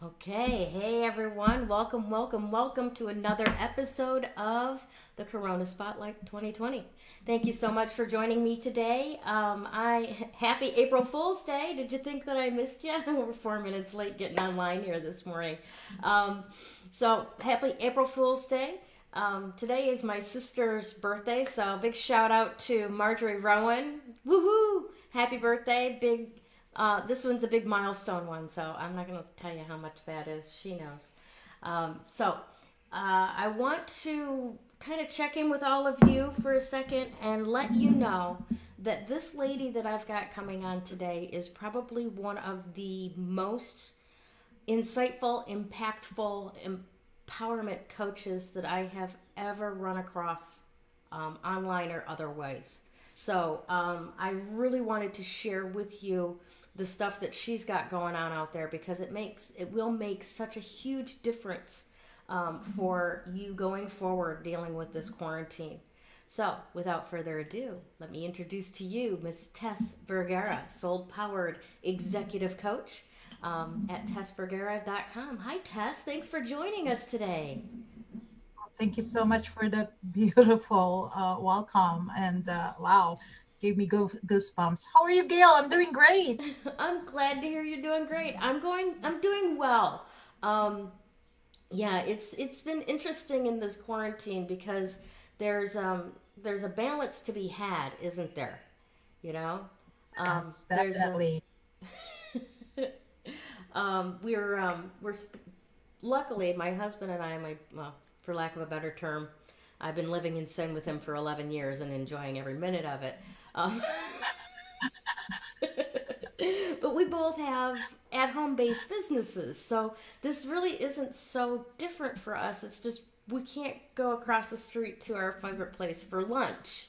Okay, hey everyone, welcome to another episode of the Corona Spotlight 2020. Thank you so much for joining me today. Happy April Fool's Day. Did you think that I missed you? We're 4 minutes late getting online here this morning. So happy April Fool's Day. Today is my sister's birthday, so big shout out to Marjorie Rowan. Woohoo! Happy birthday, this one's a big milestone one, so I'm not going to tell you how much that is. She knows. I want to kind of check in with all of you for a second and let you know that this lady that I've got coming on today is probably one of the most insightful, impactful, empowerment coaches that I have ever run across, online or otherwise. So I really wanted to share with you the stuff that she's got going on out there, because it will make such a huge difference for you going forward dealing with this quarantine. So without further ado, let me introduce to you Miss Tess Vergara, SoulPowered Executive Coach at tessvergara.com. Hi Tess, thanks for joining us today. Thank you so much for that beautiful welcome. And wow, gave me goosebumps. How are you, Gail? I'm doing great. I'm glad to hear you're doing great. I'm doing well. Yeah, it's been interesting in this quarantine because there's there's a balance to be had, isn't there? You know, Yes, there's a definitely. we're luckily my husband and I, well, for lack of a better term, I've been living in sin with him for 11 years and enjoying every minute of it. Um, but we both have at-home based businesses, so this really isn't so different for us. It's just we can't go across the street to our favorite place for lunch,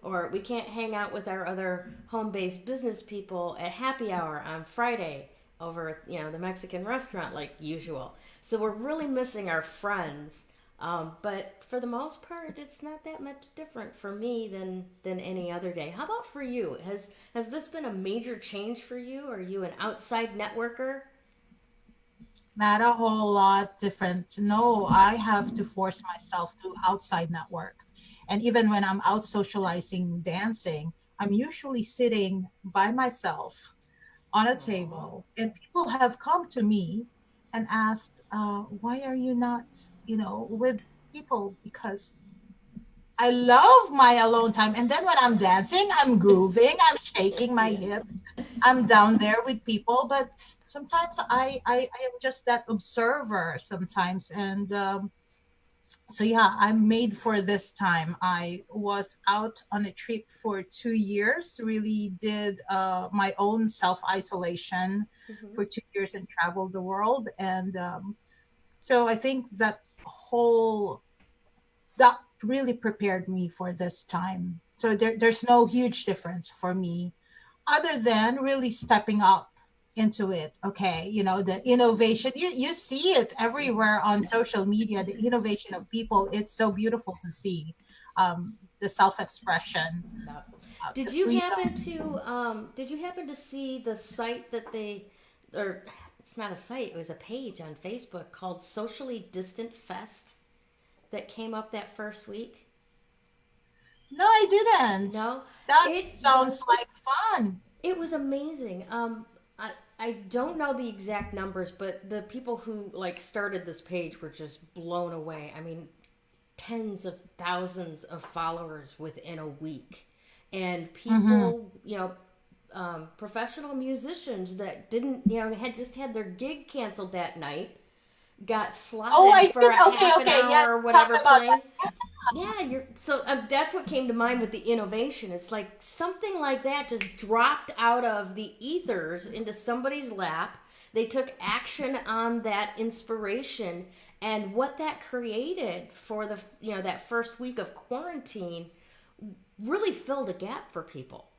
or we can't hang out with our other home-based business people at happy hour on Friday over the Mexican restaurant like usual. So we're really missing our friends. But for the most part, it's not that much different for me than any other day. How about for you? Has this been a major change for you? Are you an outside networker? Not a whole lot different. No, I have to force myself to outside network. And even when I'm out socializing, dancing, I'm usually sitting by myself on a Aw. table, and people have come to me and asked, why are you not, with people? Because I love my alone time. And then when I'm dancing, I'm grooving, I'm shaking my Yeah. hips, I'm down there with people. But sometimes I am just that observer sometimes. And so, yeah, I'm made for this time. I was out on a trip for 2 years, really did my own self isolation Hmm. for 2 years and traveled the world. And so I think that really prepared me for this time. So there's no huge difference for me other than really stepping up into it. Okay, the innovation, you see it everywhere on social media, the innovation of people. It's so beautiful to see, the self-expression, Yeah. the freedom. Did you happen to see the site that or it's not a site, it was a page on Facebook called Socially Distant Fest that came up that first week? No, I didn't. No, That it sounds was like fun. it was amazing. I don't know the exact numbers, but the people who like started this page were just blown away. I mean, tens of thousands of followers within a week, and Hmm. people, professional musicians that didn't, had just had their gig canceled that night, got Oh, slotted I for think, a okay, half an okay, yeah, hour or talk whatever about that. playing. Yeah, that's what came to mind with the innovation. It's like something like that just dropped out of the ethers into somebody's lap. They took action on that inspiration, and what that created for that first week of quarantine really filled a gap for people.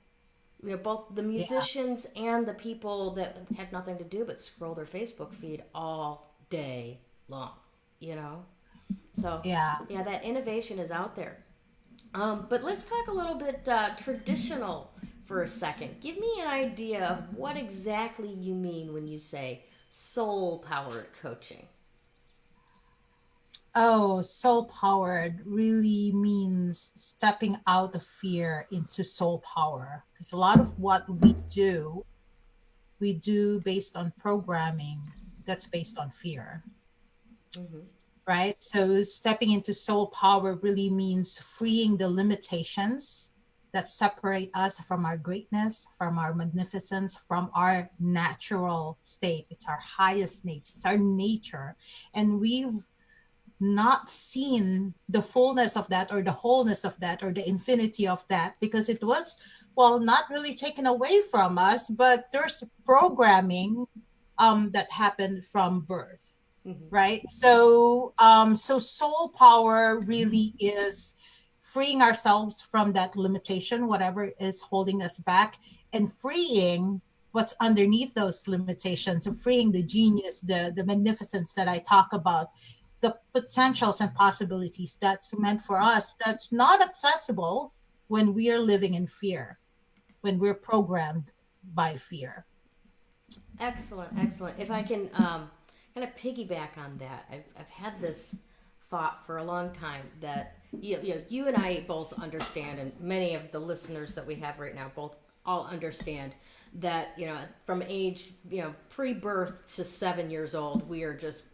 Both the Yeah, musicians and the people that had nothing to do but scroll their Facebook feed all day long. You know, so yeah. yeah, that innovation is out there. But let's talk a little bit traditional for a second. Give me an idea of what exactly you mean when you say soul-powered coaching? Oh, soul powered really means stepping out of fear into soul power. Because a lot of what we do based on programming that's based on fear, Mm-hmm. right? So stepping into soul power really means freeing the limitations that separate us from our greatness, from our magnificence, from our natural state. It's our highest nature, it's our nature. And we've not seen the fullness of that or the wholeness of that or the infinity of that because it was, well, not really taken away from us, but there's programming that happened from birth, Mm-hmm. right? So soul power really is freeing ourselves from that limitation, whatever is holding us back, and freeing what's underneath those limitations, and freeing the genius, the magnificence that I talk about, the potentials and possibilities that's meant for us, that's not accessible when we are living in fear, when we're programmed by fear. Excellent, excellent. If I can kind of piggyback on that, I've had this thought for a long time that you and I both understand, and many of the listeners that we have right now both all understand that from age pre-birth to 7 years old, we are just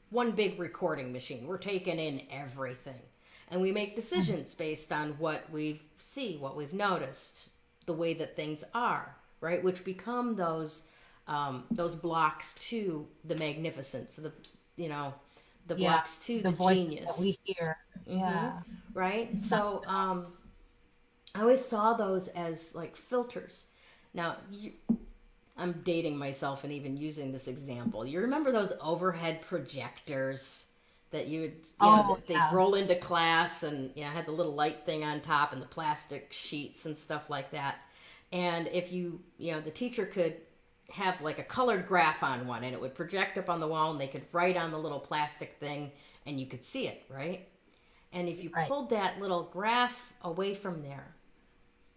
one big recording machine. We're taking in everything, and we make Mhm. decisions based on what we see, what we've noticed, the way that things are, right? Which become those blocks to the magnificence, you know, the Yeah, blocks to the the voices that genius. we hear. Mm-hmm. Yeah, Right? it's not. So I always saw those as like filters. Now, I'm dating myself and even using this example. You remember those overhead projectors that you would, Oh that they'd yeah, roll into class and, had the little light thing on top and the plastic sheets and stuff like that. And if the teacher could have like a colored graph on one and it would project up on the wall and they could write on the little plastic thing and you could see it, right? And if you right. pulled that little graph away from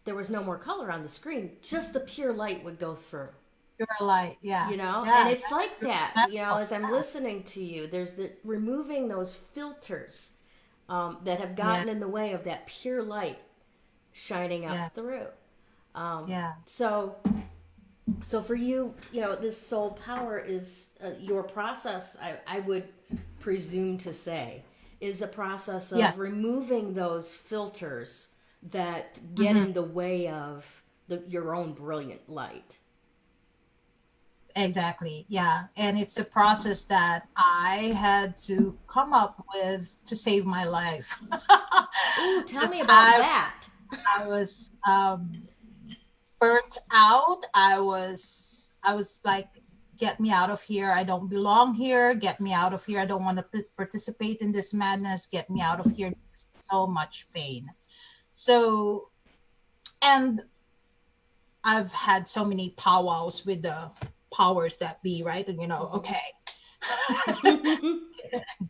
there was no more color on the screen, just the pure light would go through. Pure light. Yeah, And yeah. it's That's a like good that, example. as I'm listening to you, there's removing those filters that have Yeah, gotten in the way of that pure light shining up yeah, through. Um, yeah. so, so for you, this soul power is your process. I would presume to say is a process of Yes. removing those filters that get Hmm. in the way of your own brilliant light. Exactly. Yeah. And it's a process that I had to come up with to save my life. Ooh, tell Because me about that. I was burnt out. I was like, get me out of here. I don't belong here. Get me out of here. I don't want to participate in this madness. Get me out of here. This is so much pain. So, and I've had so many powwows with the powers that be, right? And Hmm. okay,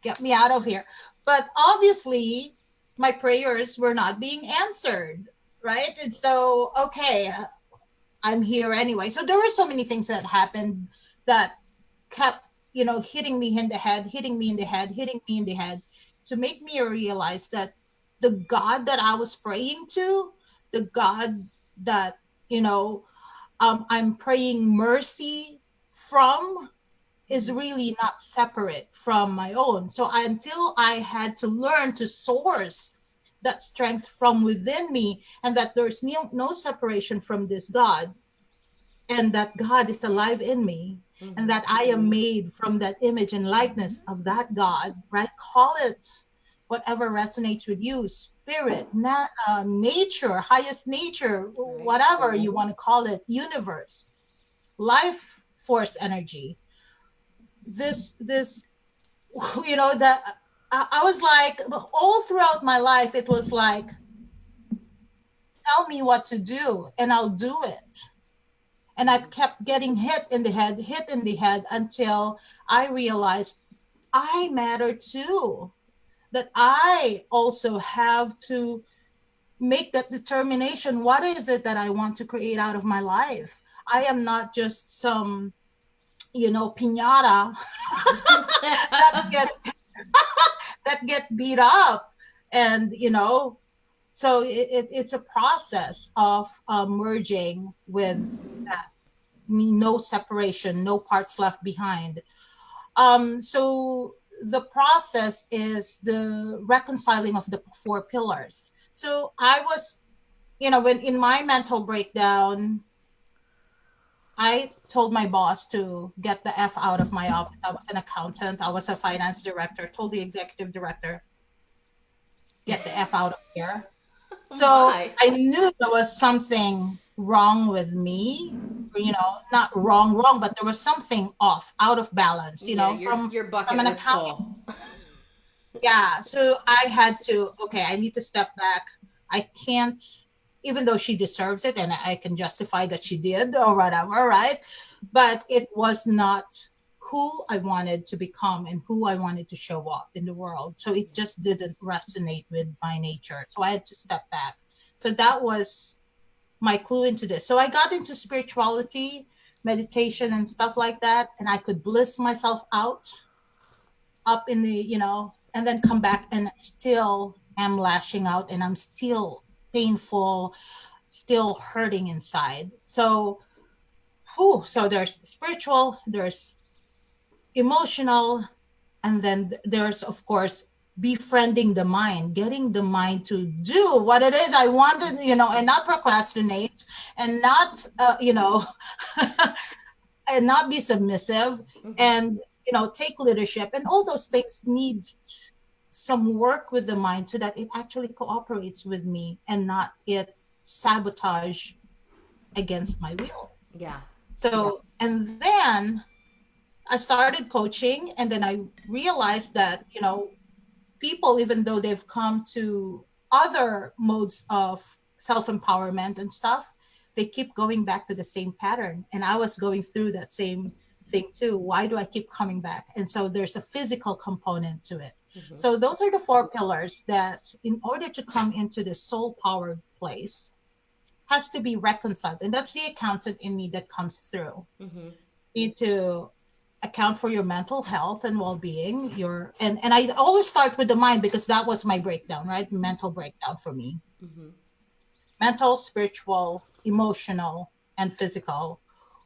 get me out of here. But obviously, my prayers were not being answered, right? And so, okay, I'm here anyway. So there were so many things that happened that kept, hitting me in the head, hitting me in the head, hitting me in the head to make me realize that the God that I was praying to, the God that, you know, I'm praying mercy from, is Hmm. really not separate from my own. So until I had to learn to source that strength from within me, and that there's no separation from this God, and that God is alive in me, and Hmm. that I am made from that image and likeness of that God, right? Call it whatever resonates with you, spirit, nature, highest nature, Right. whatever you want to call it, universe, life force energy. This that I was like, all throughout my life, it was like, tell me what to do and I'll do it. And I Hmm. kept getting hit in the head until I realized I matter too. That I also have to make that determination. What is it that I want to create out of my life? I am not just some piñata that get that get beat up, and so it's a process of merging with that. No separation, no parts left behind. So the process is the reconciling of the four pillars. So I was, when in my mental breakdown, I told my boss to get the F out of my office. I was an accountant, I was a finance director, told the executive director, get the F out of here. Oh So my. I knew there was something wrong with me, not wrong, but there was something off, out of balance, Yeah, your from bucket an was account. full. Yeah. So I had to, okay, I need to step back. I can't, even though she deserves it and I can justify that she did or whatever, right? But it was not who I wanted to become and who I wanted to show up in the world. So it just didn't resonate with my nature. So I had to step back. So that was my clue into this. So I got into spirituality, meditation, and stuff like that. And I could bliss myself out up in the, and then come back and still am lashing out and I'm still painful, still hurting inside. So, so there's spiritual, there's emotional, and then there's, of course, befriending the mind, getting the mind to do what it is I wanted, and not procrastinate and not, and not be submissive, Hmm. and take leadership, and all those things need some work with the mind so that it actually cooperates with me and not it sabotage against my will. Yeah. Yeah. So, and then I started coaching, and then I realized that people, even though they've come to other modes of self-empowerment and stuff, they keep going back to the same pattern. And I was going through that same thing too. Why do I keep coming back? And so there's a physical component to it. Hmm. So those are the four pillars that, in order to come into the soul powered place, has to be reconciled. And that's the accountant in me that comes through. Hmm. You need to account for your mental health and well-being, and I always start with the mind because that was my breakdown, right? Mental breakdown for me. Hmm. Mental, spiritual, emotional, and physical.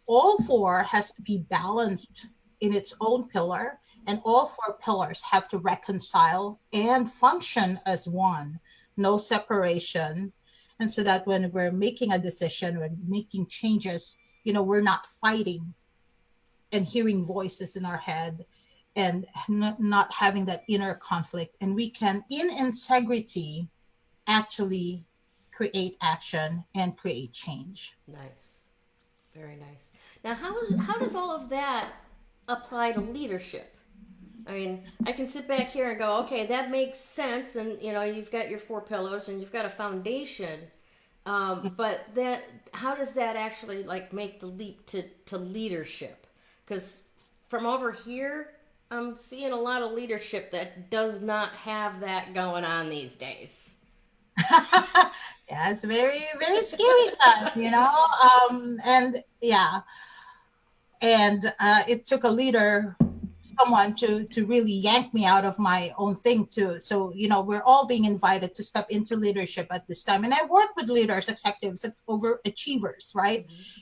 All four has to be balanced in its own pillar, and all four pillars have to reconcile and function as one. No separation. And so that when we're making a decision, when making changes, we're not fighting and hearing voices in our head, and not having that inner conflict, and we can in integrity actually create action and create change. Nice. Very nice. Now, how does all of that apply to leadership? I mean, I can sit back here and go, okay, that makes sense, and you've got your four pillars and you've got a foundation. But how does that actually like make the leap to leadership? Because from over here, I'm seeing a lot of leadership that does not have that going on these days. Yeah, it's very very scary time, and yeah, and it took a leader, someone to really yank me out of my own thing too. So we're all being invited to step into leadership at this time, and I work with leaders, executives, overachievers, right? Hmm.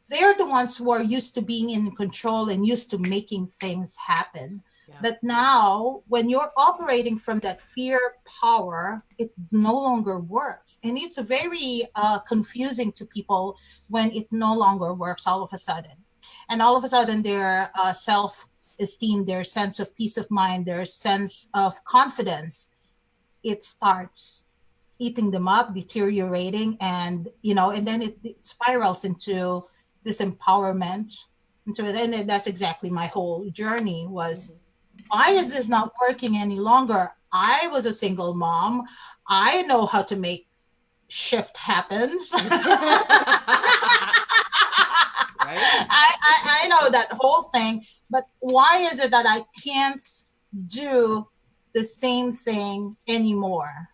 They're the ones who are used to being in control and used to making things happen. Yeah. But now, when you're operating from that fear power, it no longer works. And it's very confusing to people when it no longer works all of a sudden. And all of a sudden, their self esteem, their sense of peace of mind, their sense of confidence, it starts eating them up, deteriorating, and then it spirals into this empowerment. And so then that's exactly my whole journey was, Hmm. why is this not working any longer? I was a single mom. I know how to make shift happens. Right? I know that whole thing, but why is it that I can't do the same thing anymore?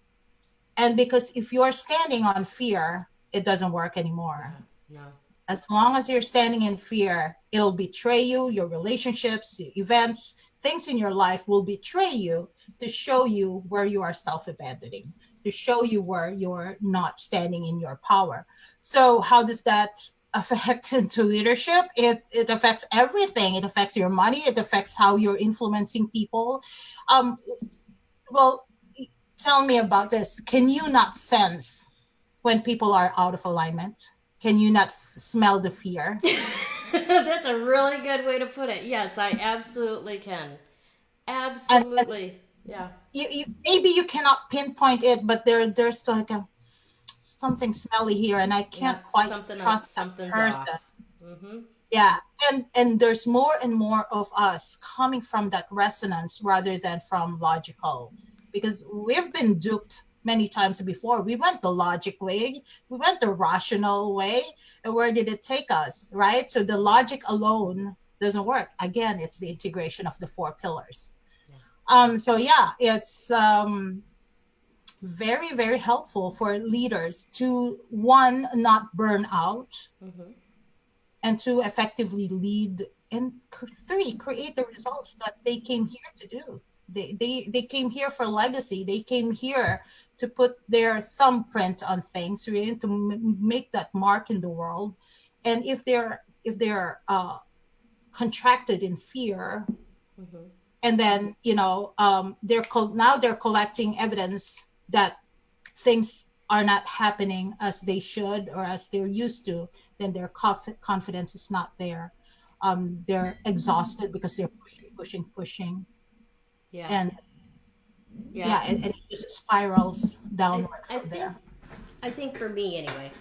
And because if you're standing on fear, it doesn't work anymore. Yeah. No. As long as you're standing in fear, it'll betray you. Your relationships, events, things in your life will betray you to show you where you are self-abandoning, to show you where you're not standing in your power. So how does that affect into leadership? It affects everything. It affects your money. It affects how you're influencing people. Um, well, tell me about this. Can you not sense when people are out of alignment? Can you not smell the fear? That's a really good way to put it. Yes, I absolutely can. And Absolutely. Yeah. you maybe you cannot pinpoint it, but there's like a something smelly here, and I can't Yep. quite trust that Something's person. off. Mm-hmm. Yeah, and there's more and more of us coming from that resonance rather than from logical, because we've been duped many times before. We went the logic way, we went the rational way, and where did it take us, right? So the logic alone doesn't work. Again, it's the integration of the four pillars. Yeah. So yeah, it's very, very helpful for leaders to, one, not burn out, Mm-hmm. and two, effectively lead, and three, create the results that they came here to do. They came here for legacy. They came here to put their thumbprint on things, really, to make that mark in the world. And if they're contracted in fear, Mm-hmm. and then now they're collecting evidence that things are not happening as they should or as they're used to, then their confidence is not there. They're exhausted because they're pushing, Yeah. and Yeah. yeah, and it just spirals I, downward I from think there. I think for me anyway,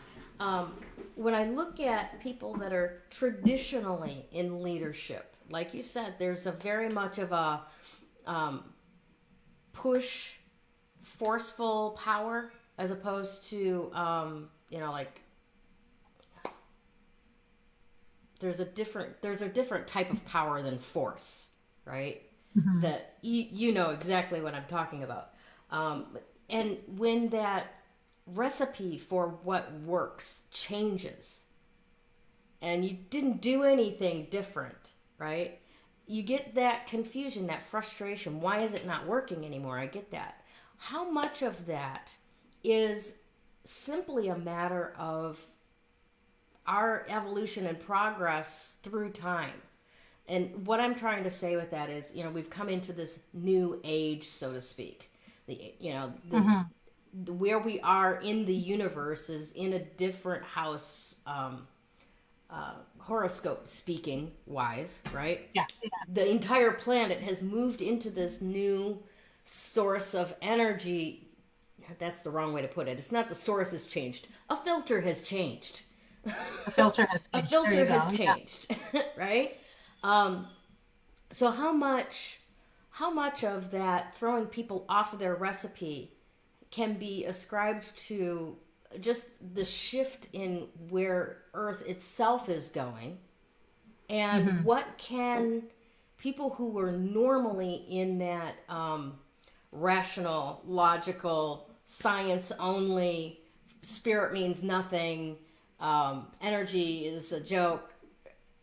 um, when I look at people that are traditionally in leadership, like you said, there's a very much of a um, push, forceful power as opposed to like there's a different type of power than force, right? Mhm. That you know exactly what I'm talking about. And when that recipe for what works changes and you didn't do anything different, right? You get that confusion, that frustration. Why is it not working anymore? I get that. How much of that is simply a matter of our evolution and progress through time? And what I'm trying to say with that is, we've come into this new age, so to speak. Mhm. Where we are in the universe is in a different house, horoscope speaking wise, right? Yeah. The entire planet has moved into this new source of energy. That's the wrong way to put it. It's not the source has changed. A filter has changed. The filter has A changed. There filter you go. has Yeah. changed, right? Um, so how much of that throwing people off of their recipe can be ascribed to just the shift in where Earth itself is going, and Hmm. what can people who were normally in that rational, logical, science only, spirit means nothing, energy is a joke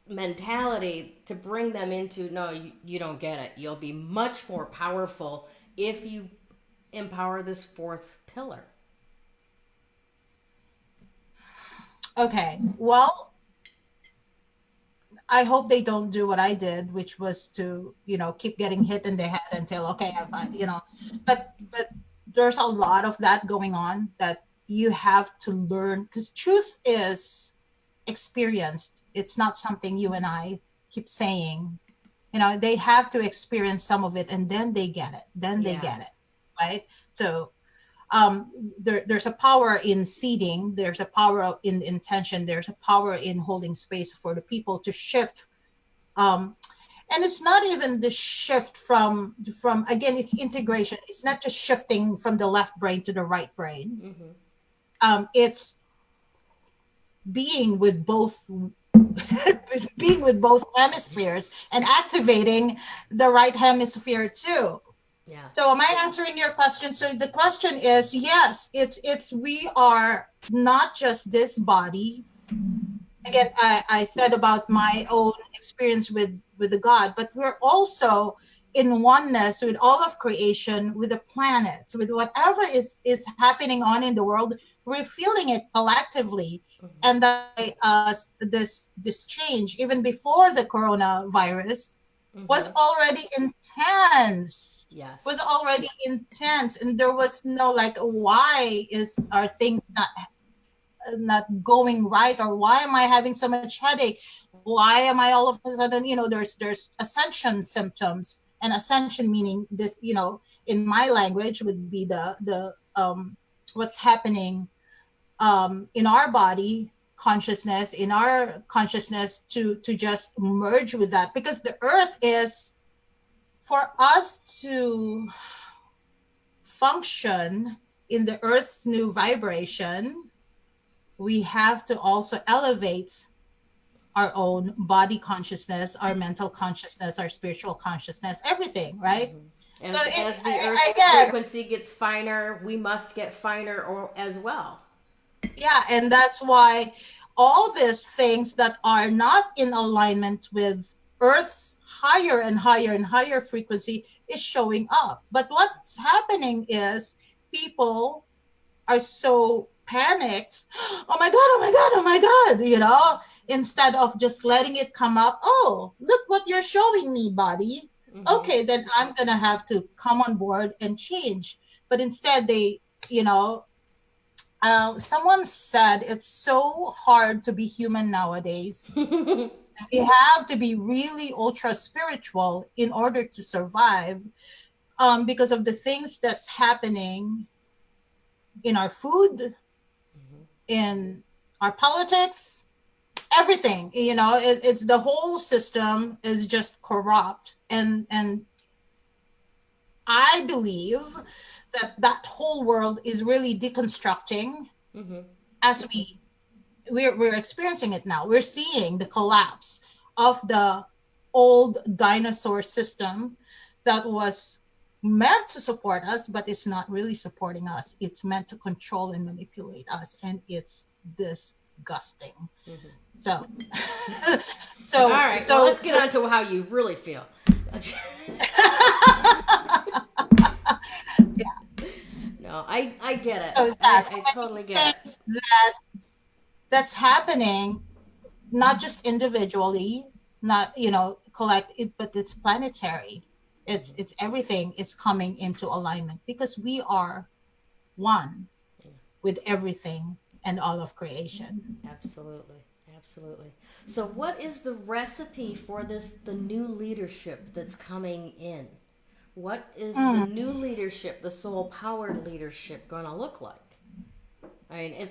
mentality, to bring them into, no, you don't get it. You'll be much more powerful if you empower this fourth pillar. Okay. Well, I hope they don't do what I did, which was to, keep getting hit in the head until, okay, but there's a lot of that going on that you have to learn, because truth is experienced. It's not something you and I keep saying. They have to experience some of it, and then they get it. Then they Yeah. get it, right? So there's a power in seeding, there's a power in intention, there's a power in holding space for the people to shift. um, and it's not even the shift from again, it's integration. It's not just shifting from the left brain to the right brain. Mm-hmm. It's being with both being with both hemispheres and activating the right hemisphere too. Yeah. So am I answering your question? So the question is, yes, it's we are not just this body, again, I said about my own experience with the God, but we're also in oneness with all of creation, with the planets, with whatever is happening on in the world. We're feeling it collectively, and Mm-hmm. that's why this change, even before the coronavirus, was Mm-hmm. already intense. Was Yes. already intense, and there was no like, why is our things not going right, or why am I having so much headache, why am I all of a sudden, there's ascension symptoms, and ascension meaning this, in my language would be the what's happening in our body consciousness, in our consciousness, to just merge with that, because the earth is, for us to function in the earth's new vibration, we have to also elevate our own body consciousness, our mental consciousness, our spiritual consciousness, everything, right? Mm-hmm. So As the Earth's again, frequency gets finer, we must get finer or as well. yeah, and that's why all these things that are not in alignment with Earth's higher and higher and higher frequency is showing up. But what's happening is people are so panicked. Oh my god, oh my god, oh my god, instead of just letting it come up. Oh, look what you're showing me, body. Mm-hmm. Okay, then I'm gonna have to come on board and change. But instead they, you know someone said it's so hard to be human nowadays. You have to be really ultra spiritual in order to survive, because of the things that's happening in our food, in our politics, everything. It's the whole system is just corrupt, and I believe that that whole world is really deconstructing Mm-hmm. as we're experiencing it now. We're seeing the collapse of the old dinosaur system that was meant to support us, but it's not really supporting us. It's meant to control and manipulate us, and it's disgusting. Mm-hmm. So, All so, right. Well, so, let's get so, on to how you really feel. yeah. No, I get it. So, yeah. I So totally many get it. things that's happening, not just individually, not collect it, but it's planetary. It's everything is coming into alignment because we are one with everything and all of creation. Absolutely. Absolutely. So, what is the recipe for the new leadership that's coming in? What is the Mm, new leadership, the soul powered leadership, going to look like? I mean,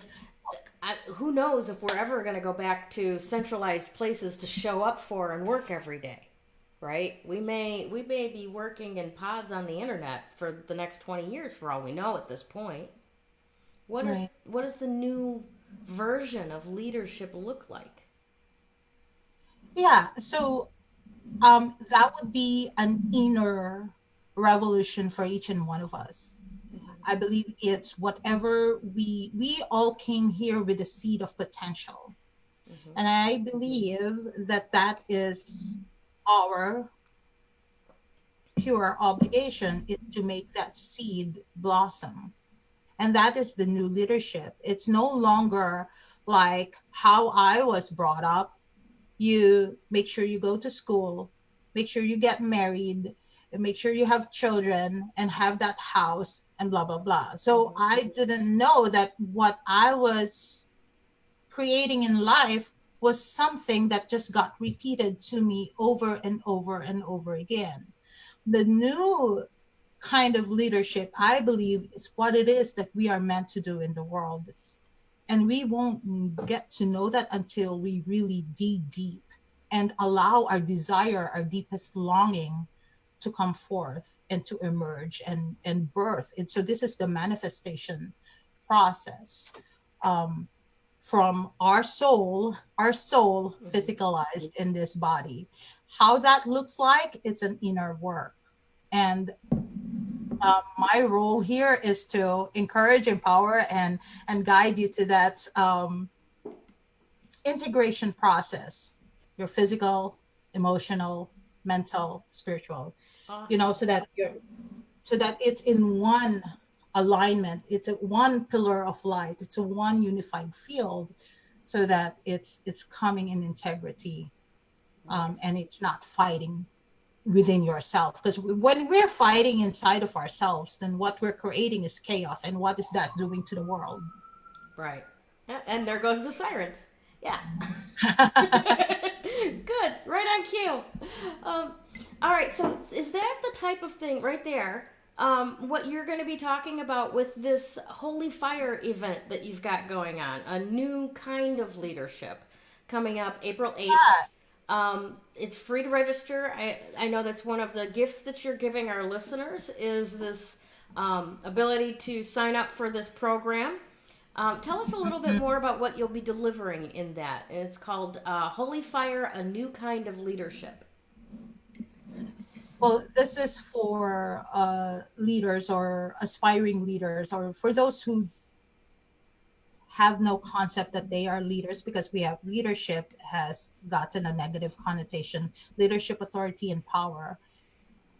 who knows if we're ever going to go back to centralized places to show up for and work every day, right? We may be working in pods on the internet for the next 20 years for all we know at this point. right. What is the new version of leadership look like? Yeah. So that would be an inner revolution for each and one of us. I believe it's whatever we all came here with a seed of potential. Mm-hmm. And I believe that that is our pure obligation, is to make that seed blossom. And that is the new leadership. It's no longer like how I was brought up. You make sure you go to school, make sure you get married, and make sure you have children and have that house and blah blah blah. So Mm-hmm. I didn't know that what I was creating in life was something that just got repeated to me over and over and over again. The new kind of leadership, I believe, is what it is that we are meant to do in the world. And we won't get to know that until we really dig deep and allow our desire, our deepest longing to come forth and to emerge and birth. And so this is the manifestation process, um, from our soul Mm-hmm. physicalized in this body. How that looks like, it's an inner work. And my role here is to encourage, empower, and guide you to that integration process, your physical, emotional, mental, spiritual, Awesome. so that it's in one alignment, it's a one pillar of light, it's a one unified field, so that it's coming in integrity, Wonderful. and it's not fighting within yourself, because when we're fighting inside of ourselves, then what we're creating is chaos, and what is that doing to the world? Right. Yeah, and there goes the sirens. Yeah. Good. Right on cue. Um, all right. So is that the type of thing right there? What you're going to be talking about with this Holy Fire event that you've got going on, a new kind of leadership coming up April 8th. It's free to register. I know that's one of the gifts that you're giving our listeners is this ability to sign up for this program. Tell us a little bit more about what you'll be delivering in that. It's called Holy Fire, a New Kind of Leadership. Well, this is for leaders or aspiring leaders, or for those who have no concept that they are leaders, because we have leadership has gotten a negative connotation. Leadership, authority, and power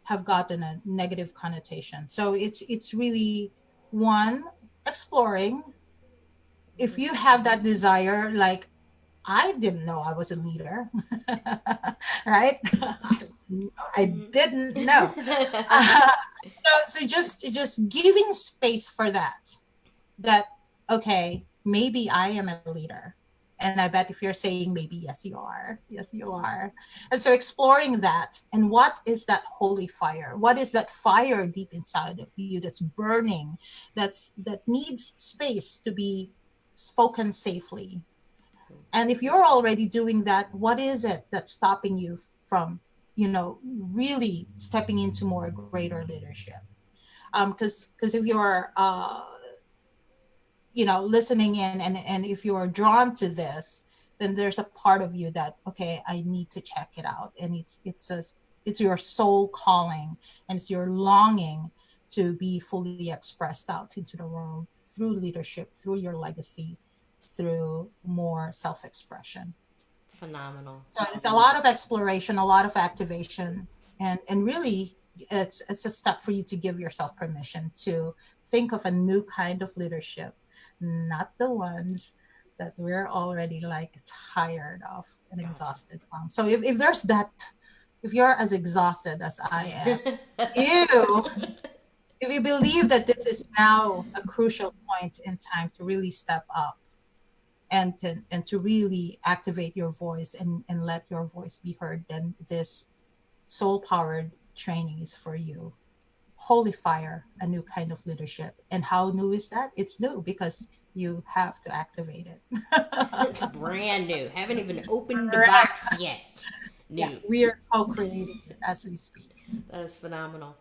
have gotten a negative connotation. So it's really one, exploring. If you have that desire, like, I didn't know I was a leader, right? I didn't know. So just giving space for that, okay, maybe I am a leader. And I bet if you're saying maybe, yes, you are. Yes, you are. And so exploring that, and what is that holy fire? What is that fire deep inside of you that's burning, that needs space to be spoken safely? And if you're already doing that, what is it that's stopping you from, really stepping into more greater leadership? Because if you're listening in, and if you're drawn to this, then there's a part of you that, okay, I need to check it out, and it's your soul calling, and it's your longing to be fully expressed out into the world through leadership, through your legacy, through more self-expression. Phenomenal. So it's a lot of exploration, a lot of activation, and really, it's a step for you to give yourself permission to think of a new kind of leadership, not the ones that we're already like tired of and Gotcha. exhausted from. So if there's that, if you're as exhausted as I am, you if you believe that this is now a crucial point in time to really step up, and to really activate your voice, and let your voice be heard, then this soul powered training is for you. Holy fire, a new kind of leadership. And how new is that? It's new because you have to activate it. It's brand new. Haven't even opened the box yet. Yeah, New. we are co-creating it as we speak. That is phenomenal.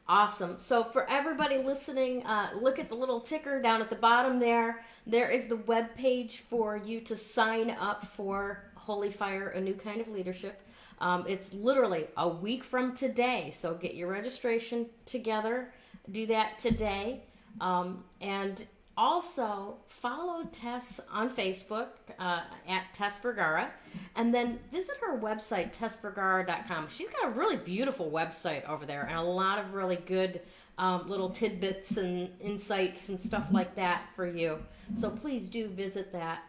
Awesome. So, for everybody listening, look at the little ticker down at the bottom there. There is the web page for you to sign up for Holy Fire, a New Kind of Leadership. It's literally a week from today. So, get your registration together. Do that today. And also follow Tess on Facebook at Tess Vergara, and then visit her website, tessvergara.com. She's got a really beautiful website over there, and a lot of really good little tidbits and insights and stuff like that for you. So please do visit that.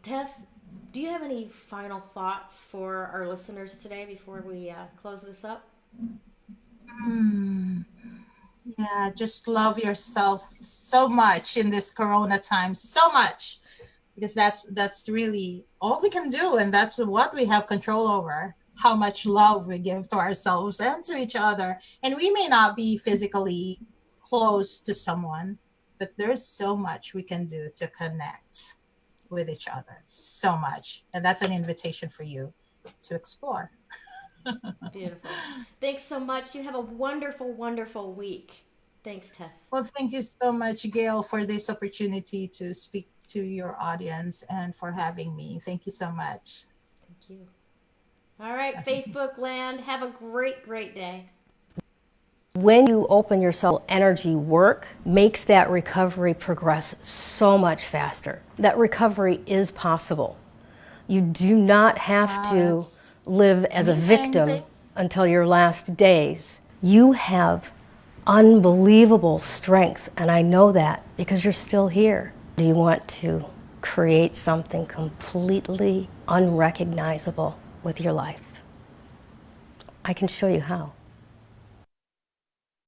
Tess, do you have any final thoughts for our listeners today before we close this up? Hmm. Yeah, just love yourself so much in this corona time, so much, because that's really all we can do, and that's what we have control over, how much love we give to ourselves and to each other. And we may not be physically close to someone, but there's so much we can do to connect with each other, so much, and that's an invitation for you to explore. Beautiful. Thanks so much. You have a wonderful, wonderful week. Thanks, Tess. Well, thank you so much, Gail, for this opportunity to speak to your audience, and for having me. Thank you so much. Thank you. All right, Facebook land, have a great, great day. When you open your soul, energy work makes that recovery progress so much faster. That recovery is possible. You do not have to that's live as a amazing. victim until your last days. You have unbelievable strength, and I know that because you're still here. Do you want to create something completely unrecognizable with your life? I can show you how.